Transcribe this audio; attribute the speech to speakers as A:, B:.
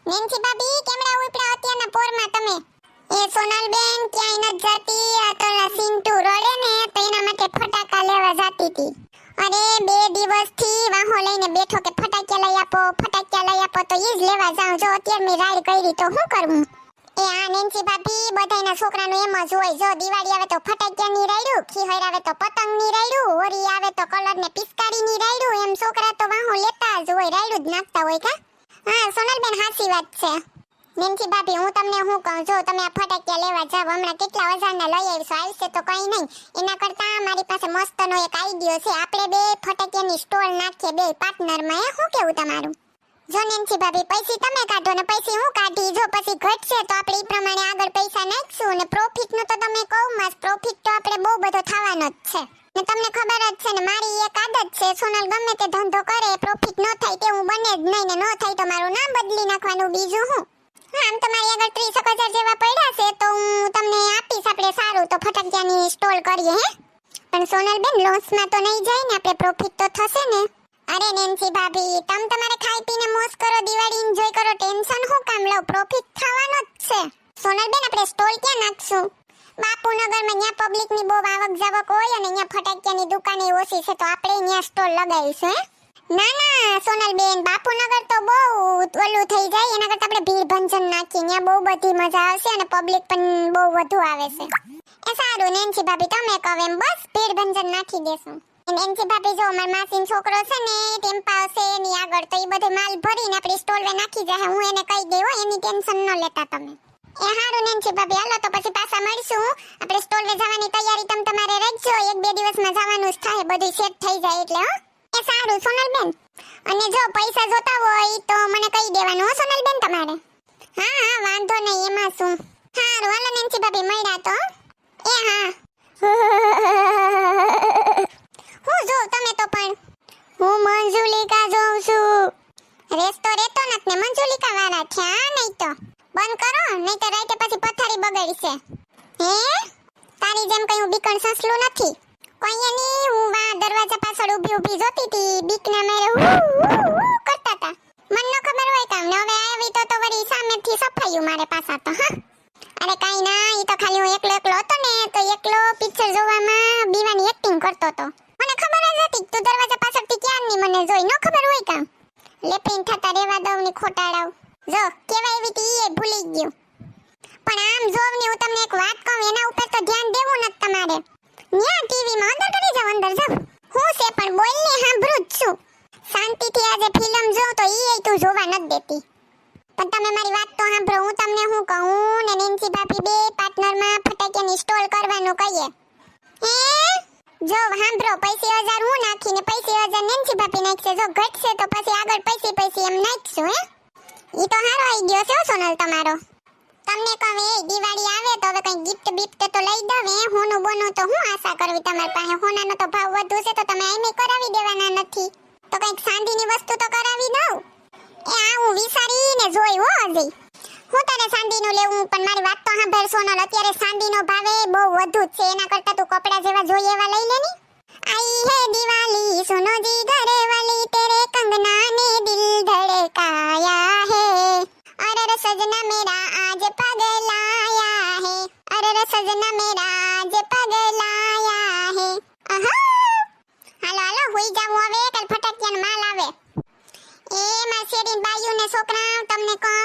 A: Nancy ભાભી કેમડા ઉપડા અત્યારના પોરમાં તમે? એ સોનલબેન ક્યાંય ન જતી, આ તો સિંટુ રડે ને તો એના માટે ફટાકા લેવા જાતી હતી. અરે 2 દિવસથી વાહો લઈને બેઠો કે ફટાક્યા લઈ આપો તો ઈ જ લેવા જાઉં. જો અત્યારે મેં રાડ કરી તો શું કરવું? એ આ નેન્સી ભાભી બધાયના છોકરાનું એમ જ હોય. જો દિવાળી આવે તો ફટાક્યાની રાડ્યું, ખીહર આવે તો પતંગની રાડ્યું, હોળી આવે તો કલર ને પિચકારીની રાડ્યું. એમ છોકરા તો વાહો લેતા જ હોય, રાડ્યું જ નાખતા હોય કા? હા સોનલબેન સાચી વાત છે. નેન્સી ભાભી હું તમને શું કહું, જો તમે આ ફટાક્યા લેવા જાવ હમણાં કેટલા હજારના લઈ આવીશો, આવશે તો કઈ નહીં. એના કરતા મારી પાસે મસ્તનો એક આઈડિયો છે. આપણે બે ફટાક્યાની સ્ટોલ નાખીએ બે પાર્ટનરમાં. શું કેવું તમારું? જો નેન્સી ભાભી પૈસા તમે કાઢો ને પૈસા હું કાઢી. જો પછી ઘટશે તો આપણે ઈ પ્રમાણે આગળ પૈસા નાખશું. ને પ્રોફિટ નું તો તમે કહું માં, પ્રોફિટ તો આપણે બહુ બધો થવાનો જ છે. ને તમને ખબર જ છે ને મારી એક આદત છે, સોનલ ગમે તે ધંધો કરે પ્રોફિટ ન થાય તેવું બને જ નહીં. ને ન થાય તો મારું નામ બદલી નાખવાનું, બીજું હું. હા આમ તમારી આગળ 30,000 જેવા પડ્યા છે તો હું તમને આપીશ. આપણે સારું તો ફટાકિયાની સ્ટોલ કરીએ હે. પણ સોનલબેન લોસમાં તો નહીં જાય ને, આપણે પ્રોફિટ તો થશે ને. અરે નેન્સી ભાભી તમારે ખાઈ પીને મોજ કરો, દિવાળી એન્જોય કરો, ટેન્શન હું કામ લો? પ્રોફિટ થવાનો જ છે. સોનલબેન આપણે સ્ટોલ ક્યાં નાખશું? બાપુનગરમાં ત્યાં પબ્લિકની બહુ આવક જાવક હોય અને ત્યાં ફટાકિયાની દુકાને ઓછી છે તો આપણે ત્યાં સ્ટોલ લગાવીશું હે. ના ના સોનલબેન બાપુનગર તો બહુ ઓલું થઈ જાય, એના કરતા આપણે ભીડ ભંજન નાખીએ, ત્યાં બહુ બધી મજા આવશે અને પબ્લિક પણ બહુ વધુ આવે છે. એ સારું નેન્સી ભાભી તમે કહો એમ બસ ભીડ ભંજન નાખી દેશું. નેન્સી ભાભી જો મારા માસીનો છોકરો છે ને ટેમ્પા આવશે એની આગળ, તો એ બધો માલ ભરીને આપણી સ્ટોલ વે નાખી જાય. હું એને કહી દઉં એની ટેન્શન ન લેતા તમે. એ હારું નેન્સી ભાભી હાલો તો પછી પાછા મળશું. આપણે સ્ટોલ વે જવાની તૈયારી તમારે રાખજો, 1-2 દિવસમાં જવાનું જ થાય, બધું સેટ થઈ જાય એટલે. હો એ સારું સોનલબેન. અને જો પૈસા જોતા હોય તો મને કહી દેવાનું હો સોનલબેન તમારે. હા હા વાંધો નહીં, એમાં શું. હારું હાલો નેન્સી ભાભી મળ્યા તો. એ હા હું જોઉં તમે તો પણ. હું મંજુલિકા જોઉં છું. રેસ્તો રેતો નત ને મંજુલિકા વાળા થયા નહીં તો બંધ કરો, નહીં તો રાઈતે પછી પથારી બગડશે. હે તારી જેમ કઈ હું બીકણ સસલું નથી. કોઈ ની હું વા દરવાજા પાછળ ઊભી જોતી હતી, બીકના મેરે કરતા હતા. મને ન ખબર હોય કામ ને હવે આવી તો વળી સામેથી સફાયું મારે પાછા તો. હા અરે કાઈ ના, ઈ તો ખાલી હું એકલો હતો ને તો એકલો પિક્ચર જોવામાં બીવાની એક્ટિંગ કરતો હતો. મને ખબર જ હતી તું દરવાજા પાછળથી ક્યાં ની મને જોઈ, ન ખબર હોય કામ. લેપિન થતા રેવા દઉં ની ખોટાડાવ. જો કેવા એવી તી એ ભૂલી ગયું. પણ આમ જોવ ને હું તમને એક વાત કહું, એના ઉપર તો ધ્યાન દેવું ન તમારે. ન્યા ટીવી માં અંદર કરી જાવ, અંદર જાવ. હું છે પણ બોલ ને સાંભળું જ છું. શાંતિથી આજે ફિલ્મ જોઉં તો ઈ તું જોવા ન દેતી. પણ તમે મારી વાત તો સાંભળો, હું તમને શું કહું ને નેન્સી ભાભી બે પાર્ટનરમાં ફટાકિયાની સ્ટોલ કરવાનું કહીએ. હે જો સાંભળો, 50,000 હું નાખીને 50,000 નેન્સી ભાભી નાખશે. જો ઘટશે તો પછી આગળ પૈસા એમ નાખશું હે. ઈ તો હારો આવી ગયો છે સોનલ તમારો. તમને કહે દિવાળી આવે તો હવે કઈ ગિફ્ટ બિફ્ટ તો લઈ દઉં હે. હોનું બોનું તો હું આશા કરવી તમારી પાસે. હોનાનો તો ભાવ વધુ છે તો તમે એમે કરાવી દેવાના નથી તો કઈક ચાંદીની વસ્તુ તો કરાવી દઉં. એ આ હું વિચારીને જોઈ હો હજી. હું તારે ચાંદીનું લેવું પણ મારી વાત તો સાંભળ સોનલ, અત્યારે ચાંદીનો ભાવે બહુ વધુ છે. એના કરતા તું કપડા જેવા જોઈએ એવા લઈ લેની. आई है दिवाली सुनो जी घरे वाली, तेरे कंगना ने दिल धड़काया है. अरे सजना मेरा आज पगलाया है, अरे सजना मेरा आज पगलाया है. હાલો હાલો હોઈ જાવ હવે, કાલ ફટાકિયાનો માલ આવે. એ મારી શેરીન બાઈઓ ને છોકરા તમને કહું